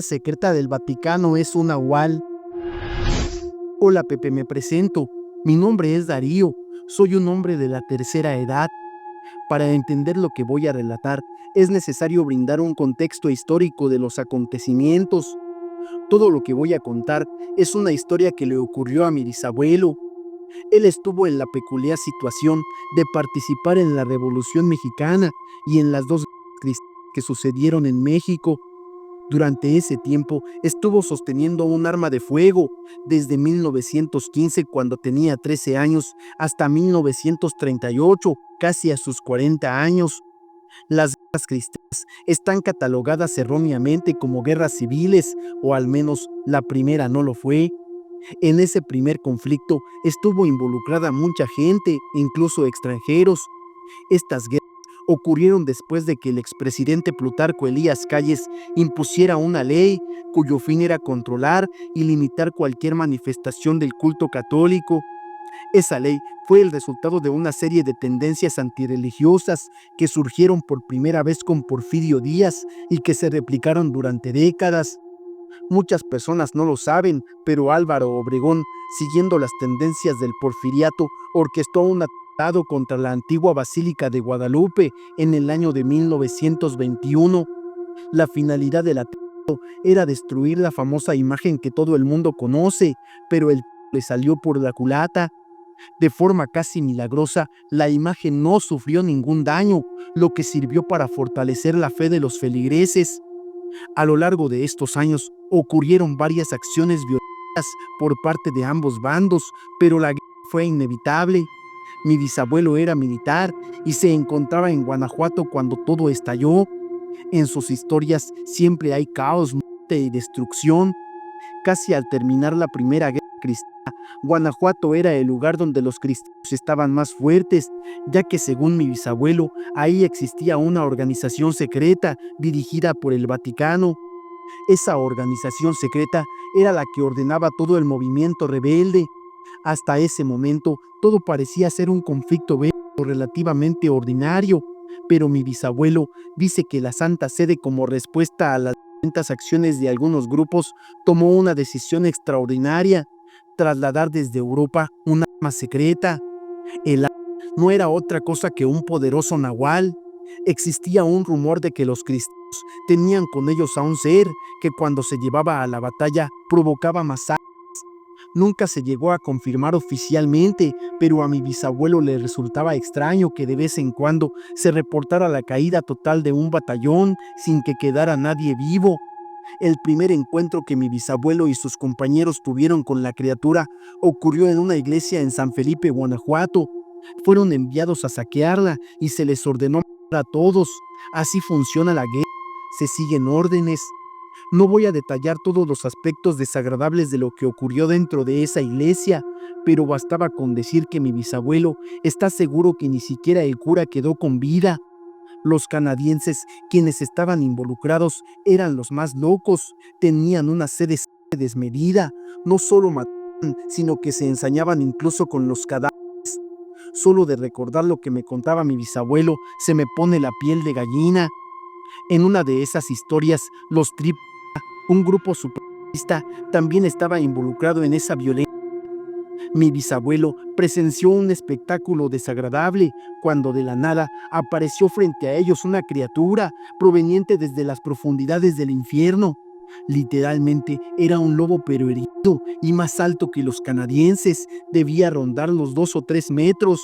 secreta del Vaticano es un nahual. Hola Pepe, me presento. Mi nombre es Darío. Soy un hombre de la tercera edad. Para entender lo que voy a relatar, es necesario brindar un contexto histórico de los acontecimientos. Todo lo que voy a contar es una historia que le ocurrió a mi bisabuelo. Él estuvo en la peculiar situación de participar en la Revolución Mexicana y en las dos guerras cristianas que sucedieron en México. Durante ese tiempo estuvo sosteniendo un arma de fuego desde 1915, cuando tenía 13 años, hasta 1938, casi a sus 40 años. Las guerras cristianas están catalogadas erróneamente como guerras civiles, o al menos la primera no lo fue. En ese primer conflicto estuvo involucrada mucha gente, incluso extranjeros. Estas guerras ocurrieron después de que el expresidente Plutarco Elías Calles impusiera una ley cuyo fin era controlar y limitar cualquier manifestación del culto católico. Esa ley fue el resultado de una serie de tendencias antirreligiosas que surgieron por primera vez con Porfirio Díaz y que se replicaron durante décadas. Muchas personas no lo saben, pero Álvaro Obregón, siguiendo las tendencias del porfiriato, orquestó un atentado contra la antigua Basílica de Guadalupe en el año de 1921. La finalidad del atentado era destruir la famosa imagen que todo el mundo conoce, pero el le salió por la culata. De forma casi milagrosa, la imagen no sufrió ningún daño, lo que sirvió para fortalecer la fe de los feligreses. A lo largo de estos años ocurrieron varias acciones violentas por parte de ambos bandos, pero la guerra fue inevitable. Mi bisabuelo era militar y se encontraba en Guanajuato cuando todo estalló. En sus historias siempre hay caos, muerte y destrucción. Casi al terminar la Primera Guerra Cristiana, Guanajuato era el lugar donde los cristianos estaban más fuertes, ya que según mi bisabuelo, ahí existía una organización secreta dirigida por el Vaticano. Esa organización secreta era la que ordenaba todo el movimiento rebelde. Hasta ese momento, todo parecía ser un conflicto bélico relativamente ordinario, pero mi bisabuelo dice que la Santa Sede, como respuesta a las violentas acciones de algunos grupos, tomó una decisión extraordinaria: trasladar desde Europa un arma secreta. El arma no era otra cosa que un poderoso nahual. Existía un rumor de que los cristianos tenían con ellos a un ser que, cuando se llevaba a la batalla, provocaba masacres. Nunca se llegó a confirmar oficialmente, pero a mi bisabuelo le resultaba extraño que de vez en cuando se reportara la caída total de un batallón sin que quedara nadie vivo. El primer encuentro que mi bisabuelo y sus compañeros tuvieron con la criatura ocurrió en una iglesia en San Felipe, Guanajuato. Fueron enviados a saquearla y se les ordenó matar a todos. Así funciona la guerra, se siguen órdenes. No voy a detallar todos los aspectos desagradables de lo que ocurrió dentro de esa iglesia, pero bastaba con decir que mi bisabuelo está seguro que ni siquiera el cura quedó con vida. Los canadienses, quienes estaban involucrados, eran los más locos. Tenían una sed desmedida. No solo mataban, sino que se ensañaban incluso con los cadáveres. Solo de recordar lo que me contaba mi bisabuelo, se me pone la piel de gallina. En una de esas historias, los Trip, un grupo supremacista, también estaba involucrado en esa violencia. Mi bisabuelo presenció un espectáculo desagradable cuando de la nada apareció frente a ellos una criatura proveniente desde las profundidades del infierno. Literalmente era un lobo, pero herido y más alto que los canadienses. Debía rondar los 2 o 3 metros.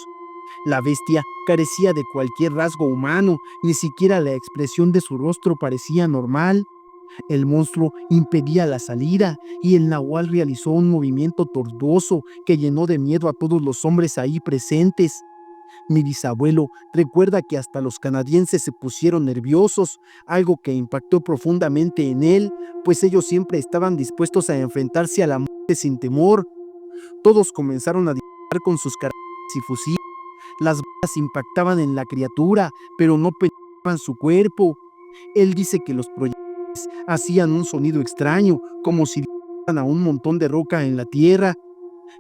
La bestia carecía de cualquier rasgo humano, ni siquiera la expresión de su rostro parecía normal. El monstruo impedía la salida y el nahual realizó un movimiento tortuoso que llenó de miedo a todos los hombres ahí presentes. Mi bisabuelo recuerda que hasta los canadienses se pusieron nerviosos, algo que impactó profundamente en él, pues ellos siempre estaban dispuestos a enfrentarse a la muerte sin temor. Todos comenzaron a disparar con sus carabinas y fusiles. Las balas impactaban en la criatura, pero no penetraban su cuerpo. Él dice que los proyectiles hacían un sonido extraño, como si dispararan a un montón de roca en la tierra.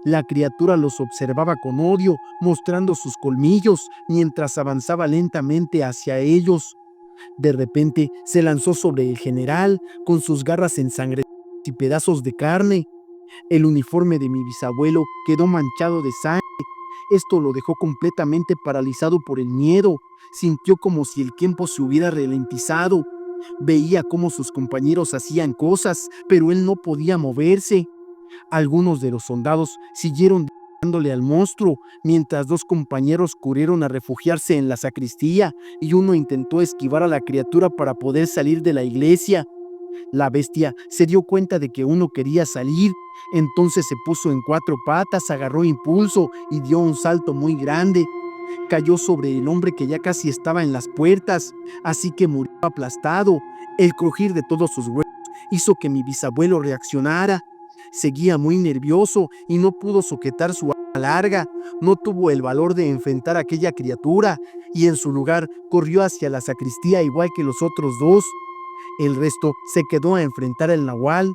La criatura los observaba con odio, mostrando sus colmillos mientras avanzaba lentamente hacia ellos. De repente se lanzó sobre el general con sus garras ensangrentadas y pedazos de carne. El uniforme de mi bisabuelo quedó manchado de sangre. Esto lo dejó completamente paralizado por el miedo. Sintió como si el tiempo se hubiera ralentizado. Veía cómo sus compañeros hacían cosas, pero él no podía moverse. Algunos de los soldados siguieron dándole al monstruo, mientras dos compañeros corrieron a refugiarse en la sacristía y uno intentó esquivar a la criatura para poder salir de la iglesia. La bestia se dio cuenta de que uno quería salir, entonces se puso en cuatro patas, agarró impulso y dio un salto muy grande. Cayó sobre el hombre que ya casi estaba en las puertas, así que murió aplastado. El crujir de todos sus huesos hizo que mi bisabuelo reaccionara. Seguía muy nervioso y no pudo sujetar su arma larga. No tuvo el valor de enfrentar a aquella criatura y en su lugar corrió hacia la sacristía igual que los otros dos. El resto se quedó a enfrentar al nahual.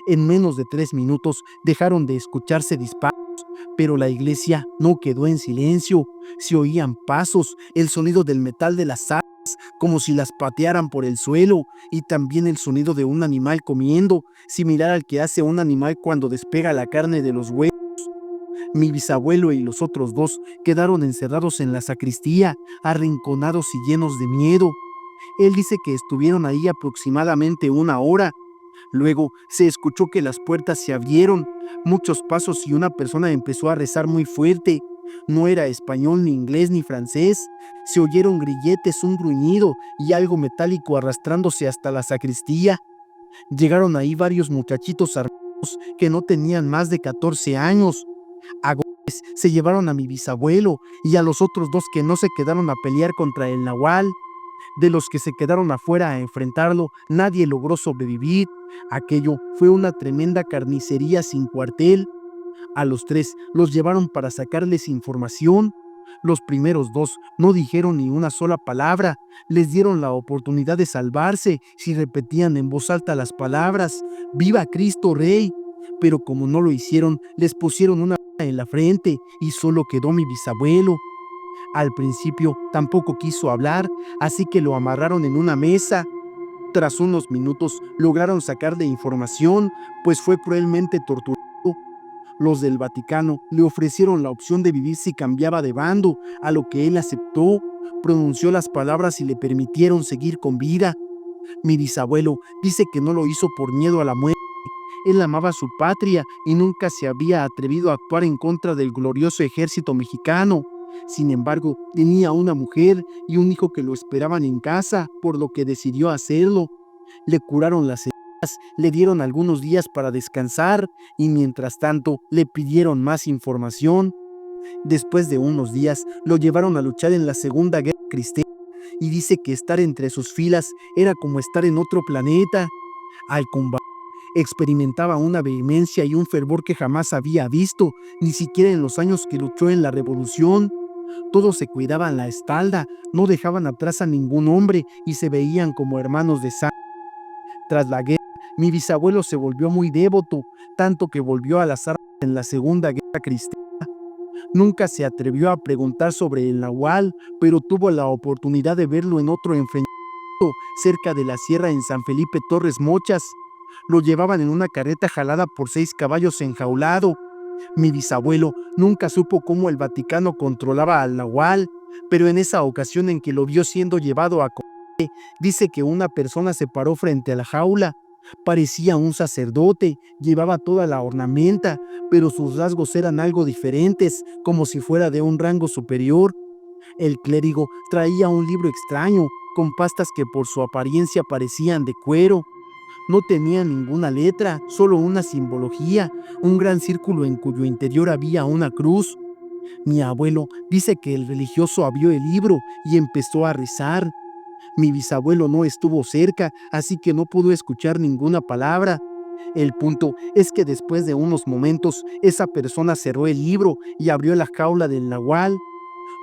En menos de 3 minutos dejaron de escucharse disparos, pero la iglesia no quedó en silencio. Se oían pasos, el sonido del metal de las armas, como si las patearan por el suelo, y también el sonido de un animal comiendo, similar al que hace un animal cuando despega la carne de los huesos. Mi bisabuelo y los otros dos quedaron encerrados en la sacristía, arrinconados y llenos de miedo. Él dice que estuvieron ahí aproximadamente 1 hora. Luego se escuchó que las puertas se abrieron, muchos pasos y una persona empezó a rezar muy fuerte. No era español, ni inglés, ni francés. Se oyeron grilletes, un gruñido y algo metálico arrastrándose hasta la sacristía. Llegaron ahí varios muchachitos armados que no tenían más de 14 años. A golpes se llevaron a mi bisabuelo y a los otros dos que no se quedaron a pelear contra el nahual. De los que se quedaron afuera a enfrentarlo, nadie logró sobrevivir. Aquello fue una tremenda carnicería sin cuartel. A los 3 los llevaron para sacarles información. Los primeros 2 no dijeron ni una sola palabra. Les dieron la oportunidad de salvarse si repetían en voz alta las palabras: ¡Viva Cristo Rey! Pero como no lo hicieron, les pusieron una en la frente y solo quedó mi bisabuelo. Al principio tampoco quiso hablar, así que lo amarraron en una mesa. Tras unos minutos lograron sacarle información, pues fue cruelmente torturado. Los del Vaticano le ofrecieron la opción de vivir si cambiaba de bando, a lo que él aceptó. Pronunció las palabras y le permitieron seguir con vida. Mi bisabuelo dice que no lo hizo por miedo a la muerte. Él amaba su patria y nunca se había atrevido a actuar en contra del glorioso ejército mexicano. Sin embargo, tenía una mujer y un hijo que lo esperaban en casa, por lo que decidió hacerlo. Le curaron las heridas, le dieron algunos días para descansar y mientras tanto le pidieron más información. Después de unos días lo llevaron a luchar en la Segunda Guerra Cristera y dice que estar entre sus filas era como estar en otro planeta. Al combatir experimentaba una vehemencia y un fervor que jamás había visto, ni siquiera en los años que luchó en la Revolución. Todos se cuidaban la espalda, no dejaban atrás a ningún hombre y se veían como hermanos de sangre. Tras la guerra, mi bisabuelo se volvió muy devoto, tanto que volvió a las armas en la Segunda Guerra Cristera. Nunca se atrevió a preguntar sobre el nahual, pero tuvo la oportunidad de verlo en otro enfrentamiento cerca de la sierra en San Felipe Torres Mochas. Lo llevaban en una carreta jalada por 6 caballos enjaulado. Mi bisabuelo nunca supo cómo el Vaticano controlaba al nahual, pero en esa ocasión en que lo vio siendo llevado a combate, dice que una persona se paró frente a la jaula. Parecía un sacerdote, llevaba toda la ornamenta, pero sus rasgos eran algo diferentes, como si fuera de un rango superior. El clérigo traía un libro extraño, con pastas que por su apariencia parecían de cuero. No tenía ninguna letra, solo una simbología, un gran círculo en cuyo interior había una cruz. Mi abuelo dice que el religioso abrió el libro y empezó a rezar. Mi bisabuelo no estuvo cerca, así que no pudo escuchar ninguna palabra. El punto es que después de unos momentos, esa persona cerró el libro y abrió la jaula del nahual.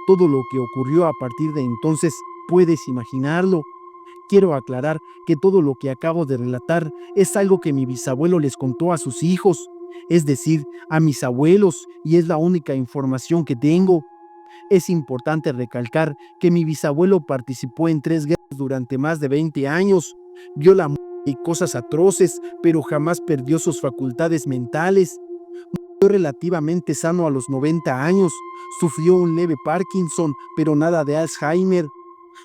Todo lo que ocurrió a partir de entonces, puedes imaginarlo. Quiero aclarar que todo lo que acabo de relatar es algo que mi bisabuelo les contó a sus hijos, es decir, a mis abuelos, y es la única información que tengo. Es importante recalcar que mi bisabuelo participó en 3 guerras durante más de 20 años. Vio la muerte y cosas atroces, pero jamás perdió sus facultades mentales. Murió relativamente sano a los 90 años. Sufrió un leve Parkinson, pero nada de Alzheimer.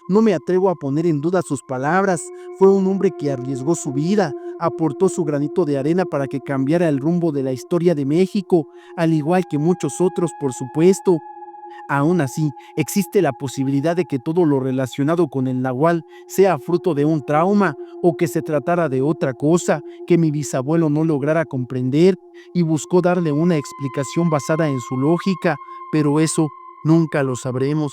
No me atrevo a poner en duda sus palabras. Fue un hombre que arriesgó su vida, aportó su granito de arena para que cambiara el rumbo de la historia de México, al igual que muchos otros, por supuesto. Aún así, existe la posibilidad de que todo lo relacionado con el nahual sea fruto de un trauma o que se tratara de otra cosa que mi bisabuelo no lograra comprender y buscó darle una explicación basada en su lógica, pero eso nunca lo sabremos.